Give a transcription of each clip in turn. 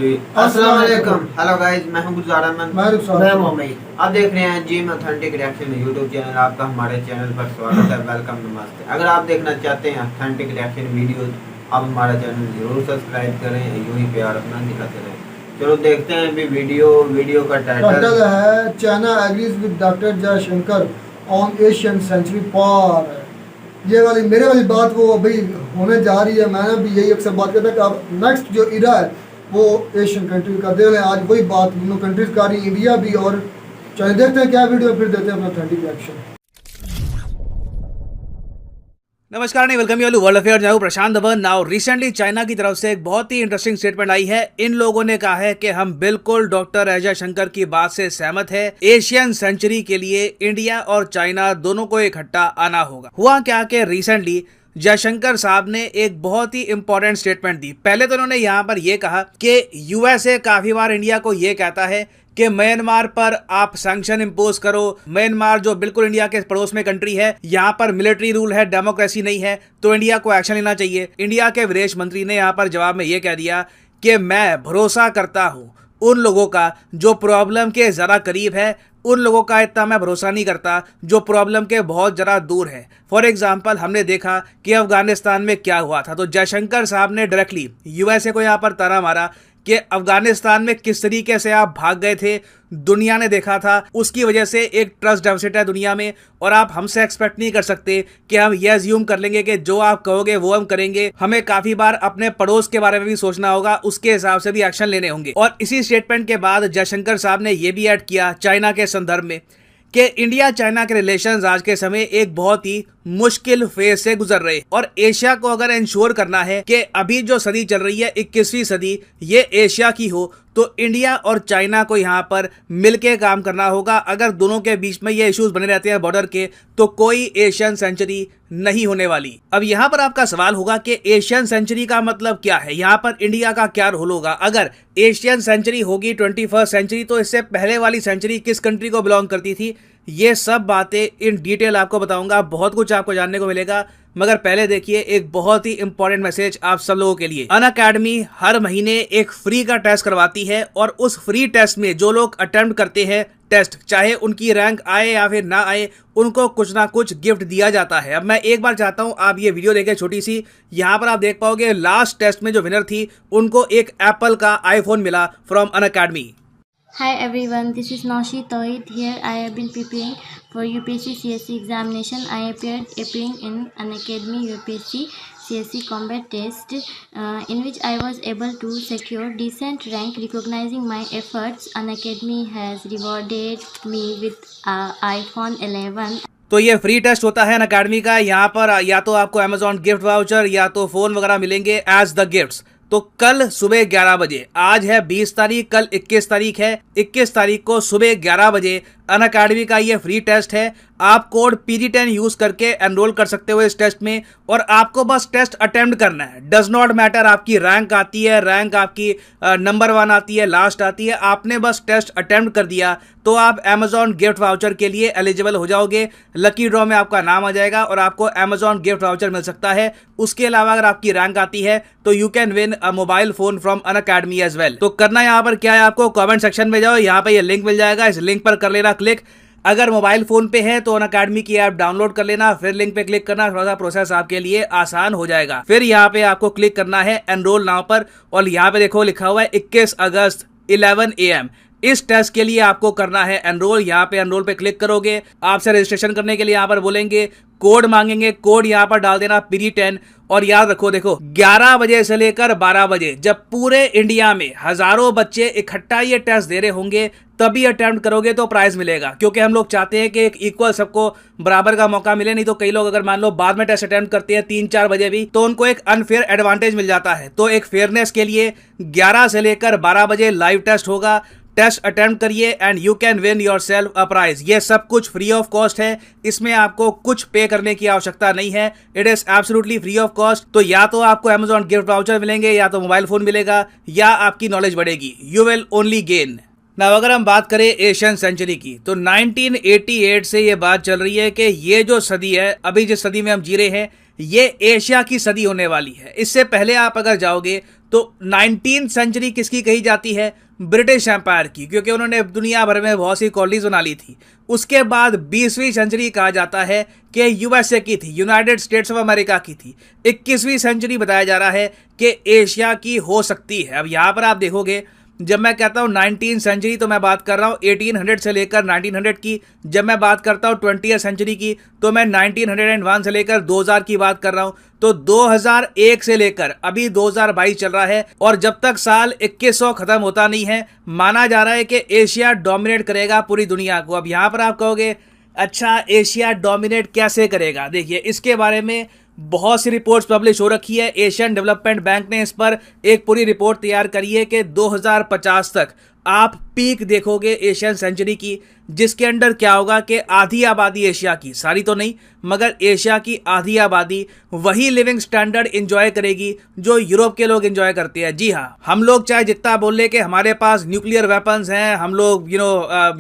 जी अस्सलाम वालेकुम। Hello guys, मैं हूं गुलजार अहमद। मैं मोहम्मद। आप देख रहे हैं gym authentic reaction YouTube channel. आपका हमारे चैनल पर स्वागत है। वेलकम, नमस्ते। अगर आप देखना चाहते हैं ऑथेंटिक रिएक्शन वीडियो, आप हमारा चैनल जरूर सब्सक्राइब करें, यूं ही प्यार अपना दिखाते रहें। चलो देखते हैं अभी वीडियो का टाइटल है China agrees with doctor Jaishankar on Asian century पार। ये वाली मेरे वाली बात वो अभी होने जा रही है। मैंने भी यही अक्सर बात करता है कि अब नेक्स्ट जो इरा है वो एशियन कंट्री का दे रहे हैं। आज वही बात दोनों कंट्रीज का रही, इंडिया भी और चाइना। देखते हैं क्या वीडियो, फिर देते हैं अपना ऑथेंटिक रिएक्शन। नमस्कार, नहीं welcome you all world affair. मैं प्रशांत धवन। नाउ रिसेंटली चाइना की तरफ से एक बहुत ही इंटरेस्टिंग स्टेटमेंट आई है। इन लोगों ने कहा है कि हम बिल्कुल डॉक्टर अजय शंकर की बात से सहमत है। एशियन सेंचुरी के लिए इंडिया और चाइना दोनों को इकट्ठा आना होगा। हुआ क्या कि रिसेंटली जयशंकर साहब ने एक बहुत ही इंपॉर्टेंट स्टेटमेंट दी। पहले तो उन्होंने यहाँ पर यह कहा कि यूएसए काफी बार इंडिया को यह कहता है कि म्यांमार पर आप सैंक्शन इंपोज करो। म्यांमार जो बिल्कुल इंडिया के पड़ोस में कंट्री है, यहाँ पर मिलिट्री रूल है, डेमोक्रेसी नहीं है, तो इंडिया को एक्शन लेना चाहिए। इंडिया के विदेश मंत्री ने यहाँ पर जवाब में ये कह दिया कि मैं भरोसा करता हूँ उन लोगों का जो प्रॉब्लम के ज़रा करीब है, उन लोगों का इतना मैं भरोसा नहीं करता जो प्रॉब्लम के बहुत ज़रा दूर है। फॉर एग्जाम्पल हमने देखा कि अफगानिस्तान में क्या हुआ था, तो जयशंकर साहब ने डायरेक्टली यूएसए को यहाँ पर ताना मारा कि अफगानिस्तान में किस तरीके से आप भाग गए थे, दुनिया ने देखा था। उसकी वजह से एक ट्रस्ट डेफिसिट है दुनिया में, और आप हमसे एक्सपेक्ट नहीं कर सकते कि हम ये अज्यूम कर लेंगे कि जो आप कहोगे वो हम करेंगे। हमें काफी बार अपने पड़ोस के बारे में भी सोचना होगा, उसके हिसाब से भी एक्शन लेने होंगे। और इसी स्टेटमेंट के बाद जयशंकर साहब ने यह भी ऐड किया चाइना के संदर्भ में कि इंडिया चाइना के रिलेशंस आज के समय एक बहुत ही मुश्किल फेज से गुजर रहे, और एशिया को अगर इंश्योर करना है कि अभी जो सदी चल रही है 21वीं सदी ये एशिया की हो, तो इंडिया और चाइना को यहाँ पर मिलके काम करना होगा। अगर दोनों के बीच में ये इश्यूज बने रहते हैं बॉर्डर के, तो कोई एशियन सेंचुरी नहीं होने वाली। अब यहाँ पर आपका सवाल होगा कि एशियन सेंचुरी का मतलब क्या है, यहाँ पर इंडिया का क्या रोल होगा। अगर एशियन सेंचुरी होगी 21st सेंचुरी, तो इससे पहले वाली सेंचुरी किस कंट्री को बिलोंग करती थी, ये सब बातें इन डिटेल आपको बताऊंगा। बहुत कुछ आपको जानने को मिलेगा, मगर पहले देखिए एक बहुत ही इंपॉर्टेंट मैसेज आप सब लोगों के लिए। अनअकैडमी हर महीने एक फ्री का टेस्ट करवाती है, और उस फ्री टेस्ट में जो लोग अटेम्प्ट करते हैं टेस्ट, चाहे उनकी रैंक आए या फिर ना आए, उनको कुछ ना कुछ गिफ्ट दिया जाता है। अब मैं एक बार चाहता हूं आप ये वीडियो देखें छोटी सी। यहां पर आप देख पाओगे लास्ट टेस्ट में जो विनर थी उनको एक एप्पल का आईफोन मिला from Unacademy. Hi everyone, this is Naushi Tawhid here. I have been preparing for UPSC CSC examination. I appearing in Unacademy UPSC CSC combat test in which I was able to secure decent rank. Recognizing my efforts, Unacademy has rewarded me with iPhone 11. तो ये free test होता है Unacademy का। यहाँ पर या तो आपको Amazon गिफ्ट वाउचर या तो फोन वगैरह मिलेंगे एज द गिफ्ट्स। तो कल सुबह 11 बजे, आज है 20 तारीख, कल 21 तारीख है, 21 तारीख को सुबह 11 बजे अनअकैडमी का ये फ्री टेस्ट है। आप कोड PG10 यूज करके एनरोल कर सकते हो इस टेस्ट में, और आपको बस टेस्ट अटेम्प्ट करना है। डज नॉट मैटर आपकी रैंक आती है, रैंक आपकी नंबर 1 आती है, लास्ट आती है, आपने बस टेस्ट अटेम्प्ट कर दिया तो आप Amazon गिफ्ट वाउचर के लिए एलिजिबल हो जाओगे। लकी ड्रॉ में आपका नाम आ जाएगा और आपको Amazon गिफ्ट वाउचर मिल सकता है। उसके अलावा अगर आपकी रैंक आती है तो you can win a mobile phone from Unacademy as well. तो करना यहाँ पर क्या है, आपको कमेंट सेक्शन में जाओ, यहाँ पे ये लिंक मिल जाएगा, इस लिंक पर कर लेना क्लिक। अगर मोबाइल फोन पे है तो अनअकैडमी की ऐप डाउनलोड कर लेना, फिर लिंक पे क्लिक करना, थोड़ा सा प्रोसेस आपके लिए आसान हो जाएगा। फिर यहाँ पे आपको क्लिक करना है एनरोल नाउ पर, और यहाँ पे देखो लिखा हुआ है 21 अगस्त 11 AM। इस टेस्ट के लिए आपको करना है एनरोल। यहाँ पे एनरोल पे क्लिक करोगे, आपसे रजिस्ट्रेशन करने के लिए यहाँ पर बोलेंगे, कोड मांगेंगे, कोड यहाँ पर डाल देना PG10। और याद रखो, देखो 11 बजे से लेकर 12 बजे जब पूरे इंडिया में हजारों बच्चे इकट्ठा ये टेस्ट दे रहे होंगे तभी अटेम्प्ट करोगे तो प्राइज मिलेगा, क्योंकि हम लोग चाहते हैं कि एक इक्वल सबको बराबर का मौका मिले। नहीं तो कई लोग अगर मान लो बाद में टेस्ट अटेम्प्ट करते हैं 3-4 बजे भी, तो उनको एक अनफेयर एडवांटेज मिल जाता है। तो एक फेयरनेस के लिए 11 से लेकर 12 बजे लाइव टेस्ट होगा। टेस्ट अटेम्प्ट करिए and you can win yourself a prize. ये सब कुछ फ्री ऑफ कॉस्ट है, इसमें आपको कुछ पे करने की आवश्यकता नहीं है। It is absolutely free of cost. तो या तो आपको Amazon गिफ्ट वाउचर मिलेंगे, या तो मोबाइल फोन मिलेगा, या आपकी नॉलेज बढ़ेगी। You will only gain. ना अगर हम बात करें एशियन सेंचुरी की तो 1988 से ये बात चल रही है कि ये जो सदी है, अभी जिस सदी में हम जी रहे हैं, ये एशिया की सदी होने वाली है। इससे पहले आप अगर जाओगे तो 19वीं सेंचुरी किसकी कही जाती है? ब्रिटिश एम्पायर की, क्योंकि उन्होंने दुनिया भर में बहुत सी कॉलोनीज बना ली थी। उसके बाद 20वीं सेंचुरी कहा जाता है कि यूएसए की थी, यूनाइटेड स्टेट्स ऑफ अमेरिका की थी। 21वीं सेंचुरी बताया जा रहा है कि एशिया की हो सकती है। अब यहाँ पर आप देखोगे, जब मैं कहता हूँ 19वीं सेंचुरी तो मैं बात कर रहा हूँ 1800 से लेकर 1900 की। जब मैं बात करता हूँ 20वीं सेंचुरी की तो मैं 1901 से लेकर 2000 की बात कर रहा हूँ। तो 2001 से लेकर अभी 2022 चल रहा है, और जब तक साल 2100 खत्म होता नहीं है, माना जा रहा है कि एशिया डोमिनेट करेगा पूरी दुनिया को। अब यहाँ पर आप कहोगे अच्छा एशिया डोमिनेट कैसे करेगा? देखिए, इसके बारे में बहुत सी रिपोर्ट्स पब्लिश हो रखी है। एशियन डेवलपमेंट बैंक ने इस पर एक पूरी रिपोर्ट तैयार करी है कि 2050 तक आप पीक देखोगे एशियन सेंचुरी की, जिसके अंडर क्या होगा कि आधी आबादी एशिया की, सारी तो नहीं मगर एशिया की आधी आबादी वही लिविंग स्टैंडर्ड एंजॉय करेगी जो यूरोप के लोग एंजॉय करते हैं। जी हाँ, हम लोग चाहे जितना बोल ले कि हमारे पास न्यूक्लियर वेपन्स हैं, हम लोग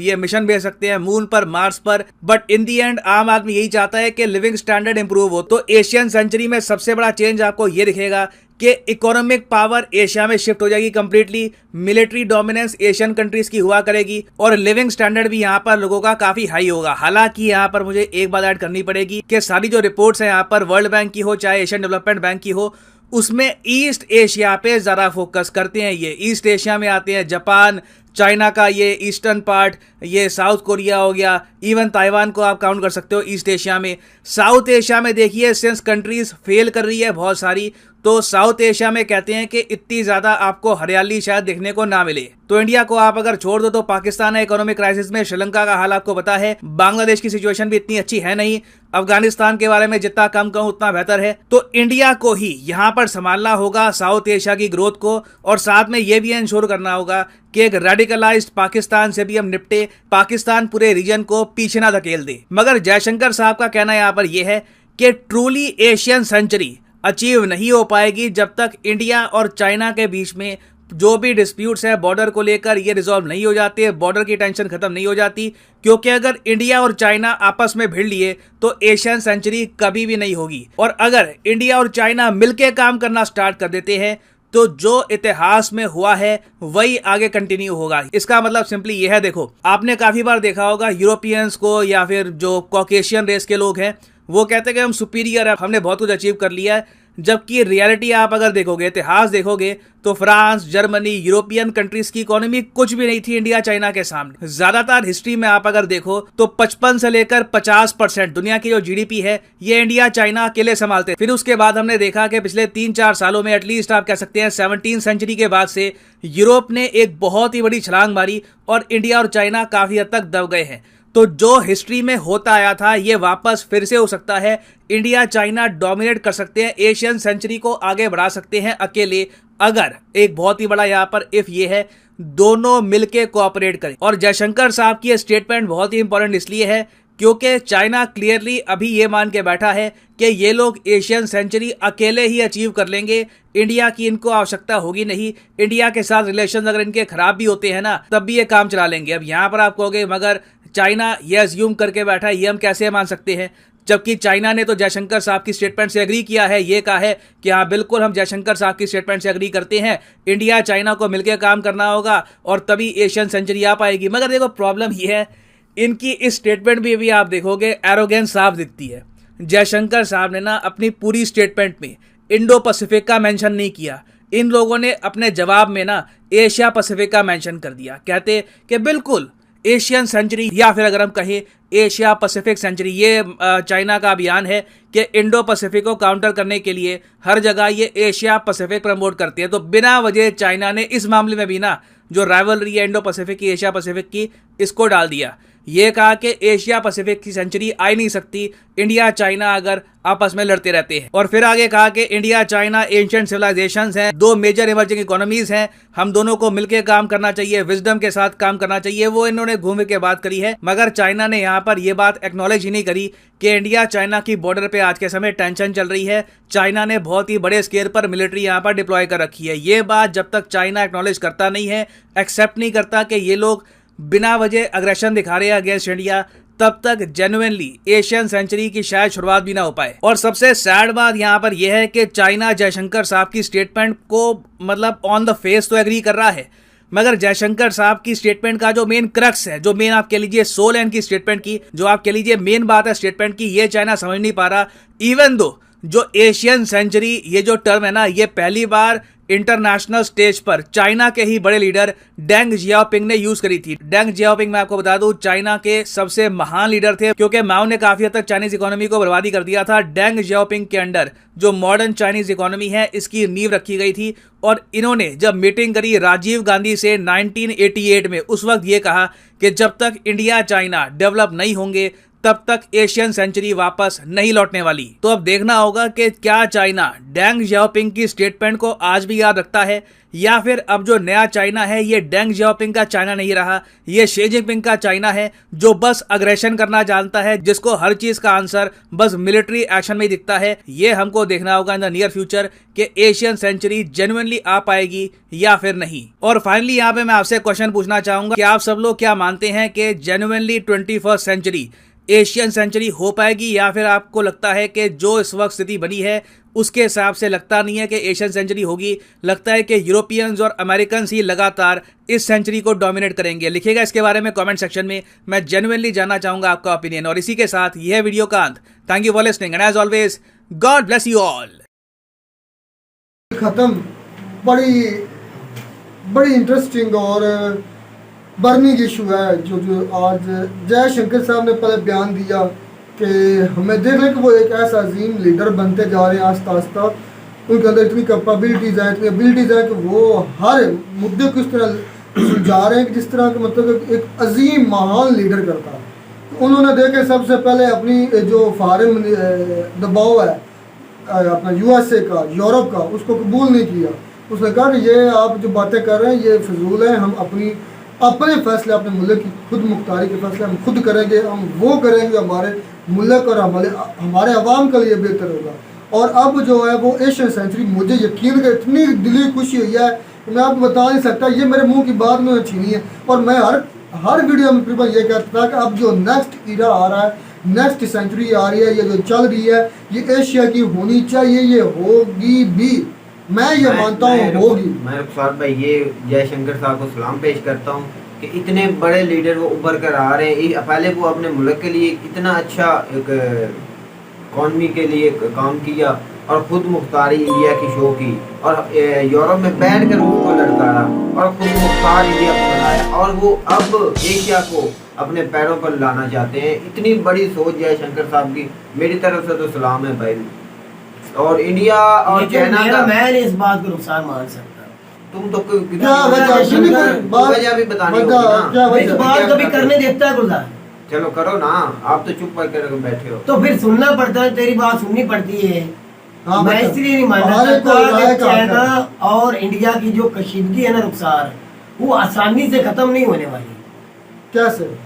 ये मिशन भेज सकते हैं मून पर, मार्स पर, बट इन दी एंड आम आदमी यही चाहता है कि लिविंग स्टैंडर्ड इंप्रूव हो। तो एशियन सेंचुरी में सबसे बड़ा चेंज आपको ये दिखेगा कि इकोनॉमिक पावर एशिया में शिफ्ट हो जाएगी completely, military dominance Asian countries की हुआ करेगी, और लिविंग स्टैंडर्ड भी यहाँ पर लोगों का काफी हाई होगा। हालांकि यहाँ पर मुझे एक बात ऐड करनी पड़ेगी कि सारी जो रिपोर्ट्स हैं यहाँ पर, वर्ल्ड बैंक की हो चाहे एशियन डेवलपमेंट बैंक की हो, उसमें ईस्ट एशिया पे ज्यादा फोकस करते हैं। ये ईस्ट एशिया में आते हैं जापान, चाइना का ये ईस्टर्न पार्ट, ये साउथ कोरिया हो गया, इवन ताइवान को आप काउंट कर सकते हो ईस्ट एशिया में। साउथ एशिया में देखिए, सिंस कंट्रीज फेल कर रही है बहुत सारी, तो साउथ एशिया में कहते हैं कि इतनी ज्यादा आपको हरियाली शायद देखने को ना मिले। तो इंडिया को आप अगर छोड़ दो तो पाकिस्तान है इकोनॉमिक क्राइसिस में, श्रीलंका का हाल आपको पता है, बांग्लादेश की सिचुएशन भी इतनी अच्छी है नहीं, अफगानिस्तान के बारे में जितना कम कहूं उतना बेहतर है। तो इंडिया को ही यहाँ पर संभालना होगा साउथ एशिया की ग्रोथ को, और साथ में ये भी इंश्योर करना होगा कि एक रेडिकलाइज्ड पाकिस्तान से भी हम निपटे, पाकिस्तान पूरे रीजन को पीछे ना धकेल दे। मगर जयशंकर साहब का कहना यहाँ पर यह है कि ट्रूली एशियन सेंचुरी अचीव नहीं हो पाएगी जब तक इंडिया और चाइना के बीच में जो भी डिस्प्यूट्स है बॉर्डर को लेकर ये रिजॉल्व नहीं हो जाते, बॉर्डर की टेंशन खत्म नहीं हो जाती। क्योंकि अगर इंडिया और चाइना आपस में भिड़ लिए तो एशियन सेंचुरी कभी भी नहीं होगी, और अगर इंडिया और चाइना मिलकर काम करना स्टार्ट कर देते हैं तो जो इतिहास में हुआ है वही आगे कंटिन्यू होगा। इसका मतलब सिंपली ये है, देखो आपने काफी बार देखा होगा यूरोपियंस को या फिर जो कॉकेशियन रेस के लोग हैं वो कहते हैं कि हम सुपीरियर है, हमने बहुत कुछ अचीव कर लिया है, जबकि रियलिटी आप अगर देखोगे, इतिहास देखोगे तो फ्रांस, जर्मनी, यूरोपियन कंट्रीज की इकोनॉमी कुछ भी नहीं थी इंडिया चाइना के सामने। ज्यादातर हिस्ट्री में आप अगर देखो तो 55 से लेकर 50% दुनिया की जो जीडीपी है ये इंडिया चाइना अकेले संभालते। फिर उसके बाद हमने देखा कि पिछले 3-4 सालों में, एटलीस्ट आप कह सकते हैं 17वीं सेंचुरी के बाद से, यूरोप ने एक बहुत ही बड़ी छलांग मारी और इंडिया और चाइना काफी हद तक दब गए हैं। तो जो हिस्ट्री में होता आया था ये वापस फिर से हो सकता है। इंडिया चाइना डोमिनेट कर सकते हैं, एशियन सेंचुरी को आगे बढ़ा सकते हैं अकेले, अगर एक बहुत ही बड़ा यहाँ पर इफ ये है, दोनों मिलके कोऑपरेट करें। और जयशंकर साहब की स्टेटमेंट बहुत ही इंपॉर्टेंट इसलिए है क्योंकि चाइना क्लियरली अभी ये मान के बैठा है कि ये लोग एशियन सेंचुरी अकेले ही अचीव कर लेंगे, इंडिया की इनको आवश्यकता होगी नहीं। इंडिया के साथ रिलेशन अगर इनके खराब भी होते हैं ना तब भी ये काम चला लेंगे। अब यहाँ पर आप कहोगे मगर चाइना ये अज्यूम करके बैठा है, ये हम कैसे मान सकते हैं, जबकि चाइना ने तो जयशंकर साहब की स्टेटमेंट से एग्री किया है, ये कहा है कि हाँ बिल्कुल हम जयशंकर साहब की स्टेटमेंट से एग्री करते हैं, इंडिया चाइना को मिलकर काम करना होगा और तभी एशियन सेंचुरी आ पाएगी। मगर देखो प्रॉब्लम ये है, इनकी इस स्टेटमेंट में भी आप देखोगे एरोगेंस साफ दिखती है। जयशंकर साहब ने ना अपनी पूरी स्टेटमेंट में इंडो पैसिफिक का मेंशन नहीं किया, इन लोगों ने अपने जवाब में ना एशिया पैसिफिक का मेंशन कर दिया। कहते कि बिल्कुल एशियन सेंचुरी या फिर अगर हम कहें एशिया पैसिफिक सेंचुरी, ये चाइना का अभियान है कि इंडो पैसिफिक को काउंटर करने के लिए हर जगह ये एशिया पैसिफिक प्रमोट करती है। तो बिना वजह चाइना ने इस मामले में भी ना जो राइवलरी है इंडो पैसिफिक की, एशिया पैसिफिक की, इसको डाल दिया। ये कहा कि एशिया पैसिफिक की सेंचुरी आ ही नहीं सकती इंडिया चाइना अगर आपस में लड़ते रहते हैं। और फिर आगे कहा कि इंडिया चाइना एंशिएंट सिविलाइजेशंस हैं, दो मेजर इमर्जिंग इकोनॉमीज हैं, हम दोनों को मिलकर काम करना चाहिए, विजडम के साथ काम करना चाहिए। वो इन्होंने घूम के बात करी है, मगर चाइना ने यहाँ पर यह बात एक्नॉलेज ही नहीं करी कि इंडिया चाइना की बॉर्डर पे आज के समय टेंशन चल रही है। चाइना ने बहुत ही बड़े स्केल पर मिलिट्री यहाँ पर डिप्लॉय कर रखी है। ये बात जब तक चाइना एक्नॉलेज करता नहीं है, एक्सेप्ट नहीं करता कि ये लोग बिना वजह अग्रेशन दिखा रहे हैं अगेंस्ट इंडिया, तब तक जेन्युइनली एशियन सेंचुरी की शायद शुरुआत भी ना हो पाए। और सबसे सैड बात यहाँ पर यह है कि चाइना जयशंकर साहब की स्टेटमेंट को मतलब ऑन द फेस तो एग्री कर रहा है, मगर जयशंकर साहब की स्टेटमेंट का जो मेन क्रक्स है, जो मेन आप कह लीजिए सोल है इनकी स्टेटमेंट की, जो आप कह लीजिए मेन बात है स्टेटमेंट की, ये चाइना समझ नहीं पा रहा। इवन दो जो एशियन सेंचुरी ये जो टर्म है ना, ये पहली बार इंटरनेशनल स्टेज पर चाइना के ही बड़े लीडर डेंग जियाओपिंग ने यूज करी थी। डेंग जियाओपिंग मैं आपको बता दूं चाइना के सबसे महान लीडर थे, क्योंकि माओ ने काफी हद तक चाइनीज इकोनॉमी को बर्बादी कर दिया था। डेंग जियाओपिंग के अंडर जो मॉडर्न चाइनीज इकोनॉमी है इसकी नींव रखी गई थी। और इन्होंने जब मीटिंग करी राजीव गांधी से 1988 में, उस वक्त ये कहा कि जब तक इंडिया चाइना डेवलप नहीं होंगे तब तक एशियन सेंचुरी वापस नहीं लौटने वाली। तो अब देखना होगा कि क्या चाइना डेंग जियाओपिंग की स्टेटमेंट को आज भी याद रखता है, या फिर अब जो नया चाइना है ये डेंग जियाओपिंग का चाइना नहीं रहा, ये शी जिनपिंग का चाइना है, जो बस अग्रेशन करना जानता है, जिसको हर चीज का आंसर बस मिलिट्री एक्शन में दिखता है। ये हमको देखना होगा इन द नियर फ्यूचर कि एशियन सेंचुरी जेन्युइनली आ पाएगी या फिर नहीं। और फाइनली यहाँ पे मैं आपसे क्वेश्चन पूछना चाहूंगा कि आप सब लोग क्या मानते हैं कि genuinely 21st century Asian century हो पाएगी, या फिर आपको लगता है कि जो इस वक्त स्थिति बनी है उसके हिसाब से लगता नहीं है कि एशियन सेंचुरी होगी, लगता है कि यूरोपियंस और अमेरिकन ही लगातार इस सेंचुरी को डोमिनेट करेंगे? लिखिएगा इसके बारे में कमेंट सेक्शन में, मैं जेन्युइनली जानना चाहूंगा आपका ओपिनियन। और इसी के साथ यह वीडियो का अंत। Thank you for listening and as always God bless you all. खत्म बड़ी इंटरेस्टिंग और बर्निंग इशू है जो आज जयशंकर साहब ने पहले बयान दिया कि हमें देख लें कि वो एक ऐसा अजीम लीडर बनते जा रहे हैं आस्ता आस्ता। उनके अंदर इतनी कैपेबिलिटीज़ हैं, इतनी एबिलिटीज़ हैं कि वो हर मुद्दे को इस तरह सुलझा रहे हैं कि जिस तरह के मतलब एक अजीम महान लीडर करता है। तो उन्होंने देखे सबसे पहले अपनी जो फॉरेन दबाव है अपना USA का, यूरोप का, उसको कबूल नहीं किया। उसने कहा कि ये आप जो बातें कर रहे हैं ये फजूल है, हम अपने फैसले, अपने मुल्क की खुद मुख्तारी के फैसले हम खुद करेंगे, हम वो करेंगे हमारे मुल्क और हमारे अवाम के लिए बेहतर होगा। और अब जो है वो एशियन सेंचुरी, मुझे यकीन है इतनी दिली खुशी हुई है कि मैं आपको बता नहीं सकता। ये मेरे मुंह की बात में छीनी है और मैं हर वीडियो में तकरीबन ये कहता था कि अब जो नेक्स्ट ईरा आ रहा है, नेक्स्ट सेंचुरी आ रही है, ये जो चल रही है ये एशिया की होनी चाहिए, ये होगी भी, मैं ये मानता हूँ होगी। मैं रुखसार भाई ये जयशंकर साहब को सलाम पेश करता हूँ कि इतने बड़े लीडर वो उभर कर आ रहे हैं। पहले वो अपने मुल्क के लिए इतना अच्छा एक इकॉनमी के लिए काम किया और खुद मुख्तारी इंडिया की शो की, और यूरोप में बैठ कर उसको लड़कारा और खुद मुख्तार इंडिया को बनाया, और वो अब एशिया को अपने पैरों पर लाना चाहते हैं। इतनी बड़ी सोच जयशंकर साहब की, मेरी तरफ से तो सलाम है भाई। और इंडिया और चाइना का मैं नहीं इस बात को नुकसान मान सकता। तुम तो क्या वजह भी बतानी होगी ना। इस बात कभी करने देता है गुलजार? चलो करो ना, आप तो चुप कर बैठे हो। तो फिर सुनना पड़ता है, तेरी बात सुननी पड़ती है। हाँ, मैं इसलिए नहीं मानना चाहता कि चाइना और इंडिया की जो कशीदगी है ना रुखसार, वो आसानी से खत्म नहीं होने वाली। कैसे?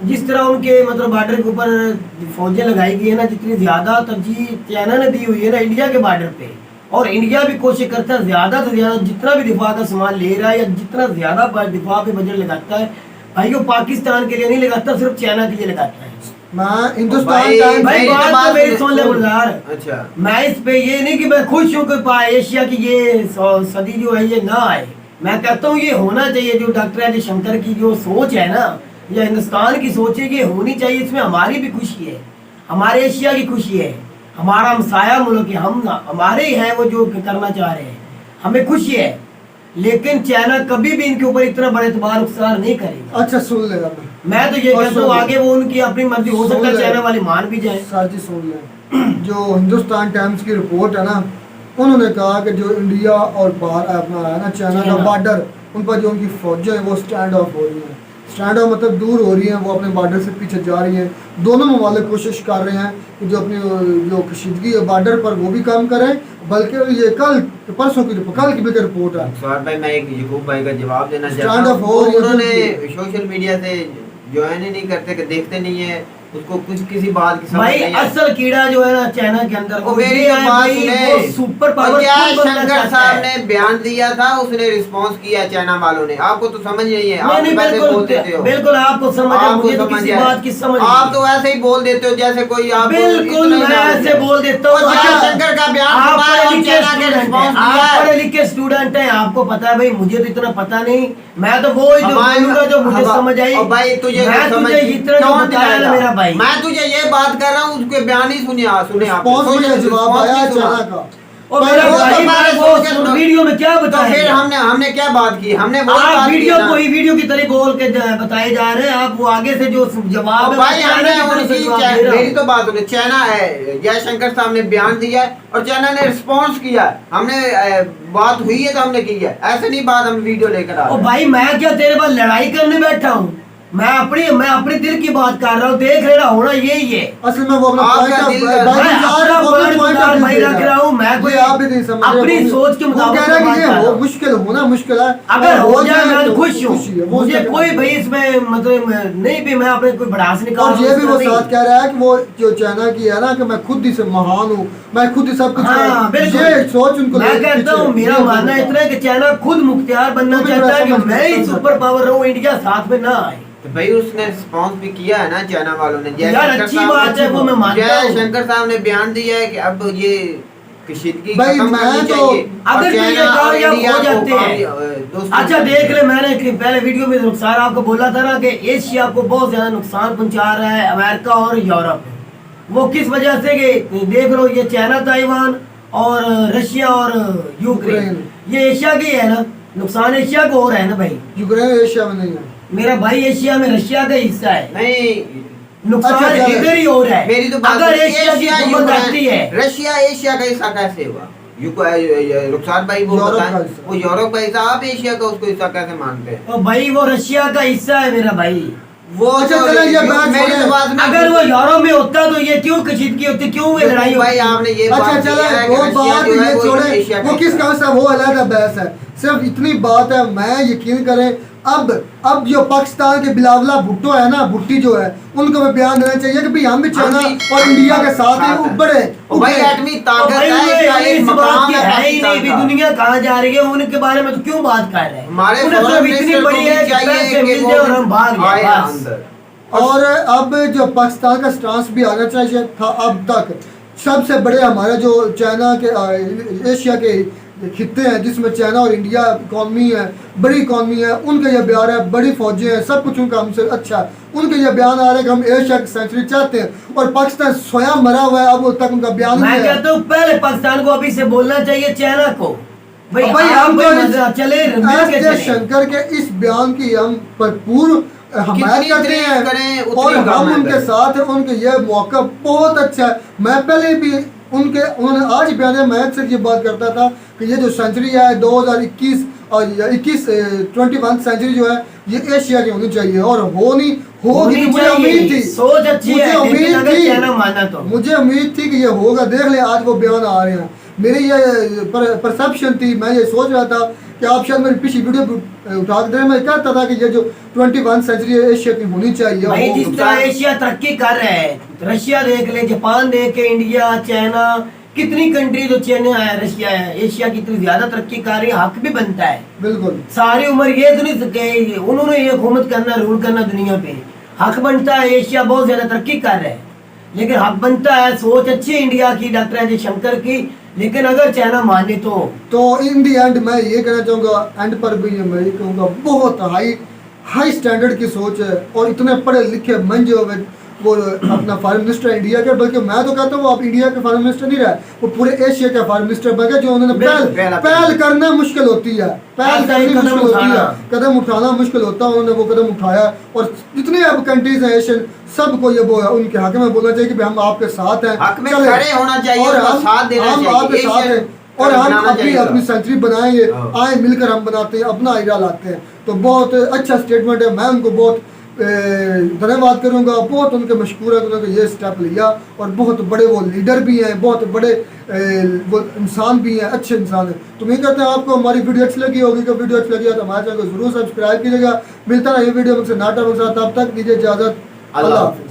जिस तरह उनके मतलब बॉर्डर के ऊपर फौजें लगाई गई है ना, जितनी ज्यादा तरजीह चाइना ने दी हुई है ना इंडिया के बॉर्डर पे, और इंडिया भी कोशिश करता है ज्यादा से ज्यादा जितना भी दिफा का सामान ले रहा है या जितना ज्यादा दिफा पे बजट लगाता है, भाई वो पाकिस्तान के लिए नहीं लगाता, सिर्फ चाइना के लिए लगाता है। मैं हिंदुस्तान भाई बात तो मेरी सुन ले गुलजार। अच्छा, मैं इस पे ये नहीं कि मैं खुश हूँ कि एशिया की ये सदी जो है ये ना आए। मैं कहता हूँ ये होना चाहिए। जो डॉक्टर एज शंकर की जो सोच है ना, या हिंदुस्तान की सोच है कि होनी चाहिए, इसमें हमारी भी खुशी है, हमारे एशिया की खुशी है, हमारा हमसाया मुल्क है, हम हमारे ही हैं वो जो करना चाह रहे हैं, हमें खुशी है। लेकिन चाइना कभी भी इनके ऊपर इतना बड़ा एतबार उपसार नहीं करेगा। अच्छा सुन ले, मैं तो ये कहता हूँ आगे वो उनकी अपनी मर्जी, हो सकता है चाइना वाले मान भी जाए। सर जी सुन ले, जो हिंदुस्तान टाइम्स की रिपोर्ट है ना, उन्होंने कहा कि जो इंडिया और बाहर अपना है ना चाइना का बॉर्डर, उन पर जो उनकी फौजें हैं वो स्टैंड ऑफ हो रही हैं। स्टैंड ऑफ मतलब दूर हो रही हैं, वो अपने बॉर्डर से पीछे जा रही हैं। दोनों ममालिक कोशिश कर रहे हैं कि जो अपनी जो कशीदगी है बॉर्डर पर वो भी कम करें, बल्कि ये कल परसों की भी रिपोर्ट है। सवार भाई मैं एक यकूब भाई का जवाब देना Stand चाहता up हूँ। हो, ये उन्होंने बिल्कुल। सोशल मीडिया से ज्वाइन ही नहीं करते, कि देखते नहीं है, उसको कुछ किसी बात की समझ भाई नहीं है। असल कीड़ा जो है ना चाइना के अंदर वो मेरी ये जो है बात भाई, सुने, वो सुपर और पावर क्या खुद बनना शंकर चाहता साहब है। ने बयान दिया था, उसने रिस्पांस किया चाइना वालों ने। आपको तो समझ नहीं है, आप नहीं वैसे बिल्कुल बोल देते हो। बिल्कुल आपको समझ है, आपको मुझे तो समझ किसी है। बात की समझ आप नहीं। तो ऐसे ही बोल देते हो जैसे कोई आप बिल्कुल मैं ऐसे बोल देता हूँ। और जयशंकर का बयान आप सुना है और पढ़े लिखे चाइना के स्टूडेंट रिस्पांस हैं, दिया आप है। पढ़े लिखे स्टूडेंट हैं, आपको पता है भाई, मुझे तो इतना पता नहीं। मैं तो वो ही जो हमारे- बोलूंगा जो मुझे हम- समझ आई। और भाई तुझे मैं समझ तुझे इतना जो कौन बताया ना दिलाएगा? मेरा भाई, मैं तुझे ये बात कर रहा हूँ, उसके बयान ही सुने आपने। रिस्पॉन्स में ये जवाब आया है चाइना का। और मेरा वो तो भाई हमारे मैं वो सोशल- वीडियो में क्या तो बताया? फिर हमने क्या बात की? हमने वो आप बात की वीडियो ना। को ही वीडियो की तरह बोल के बताए जा रहे हैं। आप वो आगे से जो जवाब और है, भाई वो चाइना हमने की तरफ से उनकी जवाब दे रहा हूं। मेरी तो बात सुने, चाइना है, जयशंकर साहब ने बयान दिया है और चाइना ने रिस्पॉन्स किया है। हमने बात हुई है तो हमने की है, ऐसे नहीं बात हम वीडियो लेकर आ ओ रहे हैं। भाई मैं क्या तेरे पास लड़ाई करने बैठा हूँ? मैं अपने दिल की बात कर रहा हूँ। देख लेना होना यही है। असल में वो अपना आपका point of- दिल- भाई मैं जा रहे अपना हैं, वो अपना point point of of view भाई दे रख रहा हूँ, मैं कोई ये आप भी नहीं समझ रहे। अपनी वो- सोच के वो मुताबिक कह रहा है बात कि ये कर रहा हो हूँ। मुश्किल होना मुश्किल है, अगर और हो जाए मैं तो खुश हूँ। खुशी है, वो मुझे उसका कोई कहना भाई है। इसमें मतलब नहीं भी मैं अपने कोई भड़ास निकाल और ये भी वो साथ कह रहा है कि वो जो चाइना की है ना कि मैं खुद ही से महान हूँ, मैं खुद ही सब कुछ हाँ बिल्कुल। ये सोच उनको मैं लेके कहता पीछे हूँ मेरा ये मानना बोलता इतना है कि चाइना खुद मुख्तियार बनना वो भी चाहता है कि समझ मैं ही समझ सुपर पावर रहूँ, इंडिया साथ में ना आए। तो भाई उसने रिस्पॉन्स भी किया है ना चाइना वालों ने। यार अच्छी बात है, वो मैं मानता हूँ। जयशंकर साहब ने बयान दिया है कि अब ये कशीदगी भाई, खत्म मैं करनी तो- चाहिए। और अगर तो ये चाइना और कामयाब इंडिया हो को जाते हैं। दोस्तों अच्छा देख ले, मैंने पहले वीडियो में रुखसार आपको बोला था ना कि एशिया को बहुत ज्यादा नुकसान पहुंचा रहा है अमेरिका और यूरोप। वो किस वजह से कि देख लो ये चाइना, ताइवान और रशिया और यूक्रेन, ये एशिया के है ना। नुकसान एशिया को हो रहा है ना भाई। यूक्रेन एशिया में नहीं है। मेरा भाई एशिया में रशिया का हिस्सा है, नहीं, नुकसान अच्छा, चलो। इधर ही हो रहा है। मेरी तो बात अगर है, एशिया की हुकूमत आती है, रशिया एशिया का हिस्सा कैसे हुआ? रुखसार भाई वो यूरोप बताएं, का हिस्सा। वो यूरोप का हिस्सा, आप एशिया का उसको हिस्सा कैसे मानते हैं? तो भाई वो रशिया का हिस्सा है मेरा भाई। वो अच्छा, जो- चलो, ये बात मेरी छोड़े। तो बात में- अगर वो यूरोप में होता तो ये क्यों कशीदगी होती, क्यों ये लड़ाई भाई होती? आपने ये अच्छा बात चलो किया है कि वो रशिया बात जो है ये वो छोड़े, एशिया का वो किस हिस्सा है। काम से वो अलग बहस है। सिर्फ इतनी बात है, मैं यकीन करें अब जो पाकिस्तान के बिलावला भुट्टो है ना, भुट्टी जो है, उनको भी बयान देना चाहिए कि भाई हम भी चाइना और इंडिया के साथ ही उबड़े और भाई एटमी तो ताकत भाई है, ये इसका इस एक बात मकाम की है है ही नहीं पाकिस्तान भी का। दुनिया कहाँ जा रही है, उनके बारे में तो क्यों बात कर रहे हैं? हमारे उन्हें तो फॉरेन इतनी मिनिस्टर बड़ी को है भी कि चाहिए पैसे कि मिल वो जाए और हम भाग आए जाए बस। अंदर। और अब जो पाकिस्तान का स्टांस भी आना चाहिए था। अब तक सबसे बड़े हमारे जो चाइना के एशिया के खित्ते हैं जिसमें चाइना और इंडिया इकॉनमी है, बड़ी इकॉनमी है, उनका यह बयान है, बड़ी फौजें हैं, सब कुछ उनका हमसे अच्छा है। उनका यह बयान आ रहा है कि हम एशिया की सेंचुरी चाहते हैं और पाकिस्तान स्वयं मरा हुआ है, अब तक उनका बयान मैं नहीं है। कहता हूँ पहले पाकिस्तान को अभी से बोलना चाहिए चाइना को, भाई भाई आप हम कोई तो मजा चले मिल के चले। शंकर के इस बयान की हम भरपूर हमायत कितनी करते तारीफ हैं करें, उतनी और कम हम है उनके भाई। साथ हैं। उनके यह मौका बहुत अच्छा है। मैं पहले भी उन्होंने आज बयान में मैं से ये बात करता था कि ये जो सेंचुरी है 2021 और 21 सेंचुरी जो है ये एशिया की होनी चाहिए और होगी, मुझे उम्मीद थी, सोच अच्छी मुझे है, लेकिन उम्मीद अगर थी, चाइना माना तो मुझे उम्मीद थी कि ये होगा। देख ले आज वो बयान आ रहे हैं। मेरी ये परसेप्शन थी, मैं ये सोच रहा था कि आप शायद मेरी पिछली वीडियो उठा के मैं कहता था कि ये जो 21 सेंचुरी एशिया की होनी चाहिए। भाई वो जिस तरह एशिया तरक्की कर रहा है, रशिया देख ले, जापान देख के, इंडिया, चाइना, कितनी कंट्री जो चाइना है, रशिया है, एशिया की इतनी ज्यादा तरक्की कर रही है, हक भी बनता है। बिल्कुल सारी उम्र ये तो नहीं सके उन्होंने ये हुकूमत करना, रूल करना दुनिया पे, हक बनता है। एशिया बहुत ज्यादा तरक्की कर रहा है, लेकिन हक बनता है, सोच अच्छी है इंडिया की, डॉक्टर अजय शंकर की, लेकिन अगर चाइना माने तो इन दी एंड मैं ये कहना चाहूँगा, एंड पर भी मैं ये कहूँगा बहुत हाई स्टैंडर्ड की सोच है और इतने पढ़े लिखे मंजे हुए वो अपना फॉरेन मिनिस्टर है इंडिया के, बल्कि मैं तो कहता हूँ वो आप इंडिया के फॉरेन मिनिस्टर नहीं रहे, वो पूरे एशिया के फॉरेन मिनिस्टर बन गए। जो उन्होंने पहल करना मुश्किल होती है, पहल करनी मुश्किल होती है, कदम उठाना मुश्किल होता है, उन्होंने वो कदम उठाया। और जितने अब कंट्रीज हैं एशियन, सबको ये वो उनके हक में बोलना चाहिए कि हम आपके साथ हैं, हक में खड़े होना चाहिए, और उनका साथ देना हम चाहिए। आपके साथ हैं। और हम बनाना अपनी चाहिए अपनी था। सेंचुरी बनाएंगे, हाँ। आए मिलकर हम बनाते हैं, अपना हीरा लाते हैं। तो बहुत अच्छा स्टेटमेंट है, मैं उनको बहुत धन्यवाद करूंगा, बहुत उनके मशहूर है कि उन्होंने ये स्टेप लिया। और बहुत बड़े वो लीडर भी हैं, बहुत बड़े वो इंसान भी हैं, अच्छे इंसान हैं। तो मैं कहते हैं आपको हमारी वीडियो अच्छी लगी होगी, तो वीडियो अच्छी लगी है तो हमारे चैनल को जरूर सब्सक्राइब कीजिएगा। मिलता है ये वीडियो मुझसे नाटक के साथ, तब तक दीजिए इजाज़त, अल्लाह हाफ़िज़।